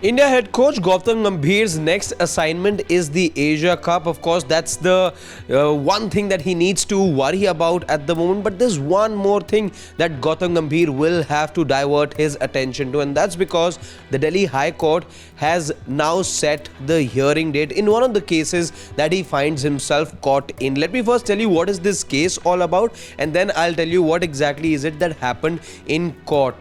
India head coach Gautam Gambhir's next assignment is the Asia Cup. Of course, that's the one thing that he needs to worry about at the moment. But there's one more thing that Gautam Gambhir will have to divert his attention to, and that's because the Delhi High Court has now set the hearing date in one of the cases that he finds himself caught in. Let me first tell you what is this case all about, and then I'll tell you what exactly is it that happened in court.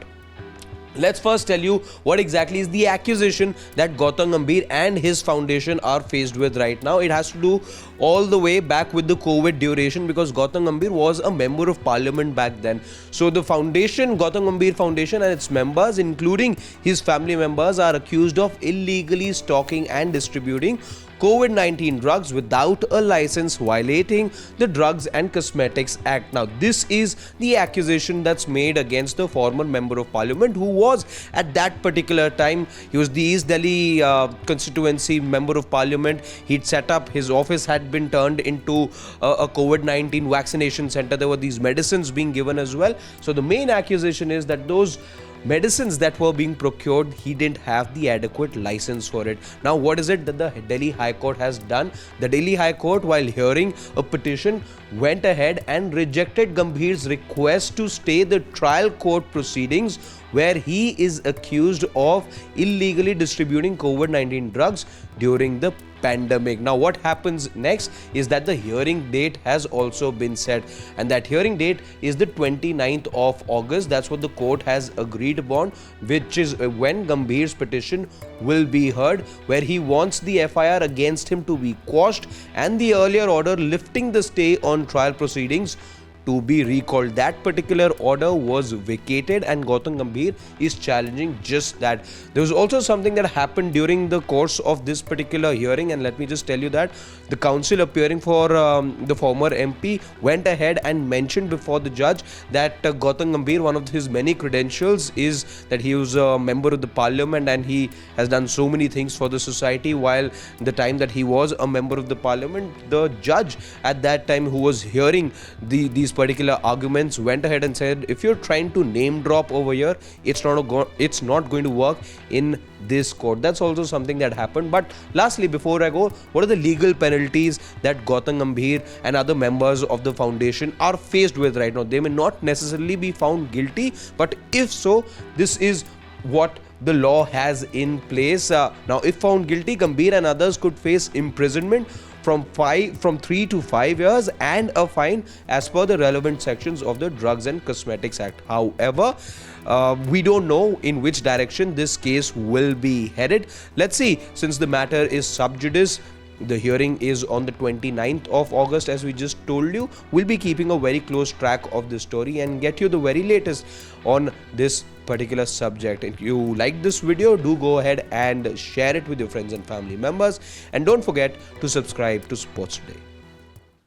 Let's first tell you what exactly is the accusation that Gautam Gambhir and his foundation are faced with right now. It has to do all the way back with the COVID duration, because Gautam Gambhir was a member of parliament back then. So the foundation, Gautam Gambhir Foundation, and its members, including his family members, are accused of illegally stocking and distributing COVID-19 drugs without a license, violating the Drugs and Cosmetics Act. Now, this is the accusation that's made against the former member of parliament, who was at that particular time, he was the East Delhi constituency member of parliament. He'd set up, his office had been turned into a COVID-19 vaccination center. There were these medicines being given as well. So the main accusation is that those medicines that were being procured, he didn't have the adequate license for it. Now, what is it that the Delhi High Court has done? The Delhi High Court, while hearing a petition, went ahead and rejected Gambhir's request to stay the trial court proceedings, where he is accused of illegally distributing COVID-19 drugs during the pandemic. Now, what happens next is that the hearing date has also been set, and that hearing date is the 29th of August. That's what the court has agreed upon, which is when Gambhir's petition will be heard, where he wants the FIR against him to be quashed and the earlier order lifting the stay on trial proceedings to be recalled. That particular order was vacated, and Gautam Gambhir is challenging just that. There was also something that happened during the course of this particular hearing, and let me just tell you that the counsel appearing for the former MP went ahead and mentioned before the judge that Gautam Gambhir, one of his many credentials is that he was a member of the parliament and he has done so many things for the society. While the time that he was a member of the parliament, the judge at that time, who was hearing these particular arguments, went ahead and said, if you're trying to name drop over here, it's not going to work in this court. That's also something that happened. But lastly, before I go, what are the legal penalties that Gautam Gambhir and other members of the foundation are faced with right now? They may not necessarily be found guilty, but if so, this is what the law has in place. Now, if found guilty, Gambhir and others could face imprisonment from 3 to 5 years and a fine as per the relevant sections of the Drugs and Cosmetics Act. However, we don't know in which direction this case will be headed. Let's see, since the matter is sub judice. The hearing is on the 29th of August, as we just told you. We'll be keeping a very close track of this story and get you the very latest on this particular subject. If you like this video, do go ahead and share it with your friends and family members. And don't forget to subscribe to Sports Today.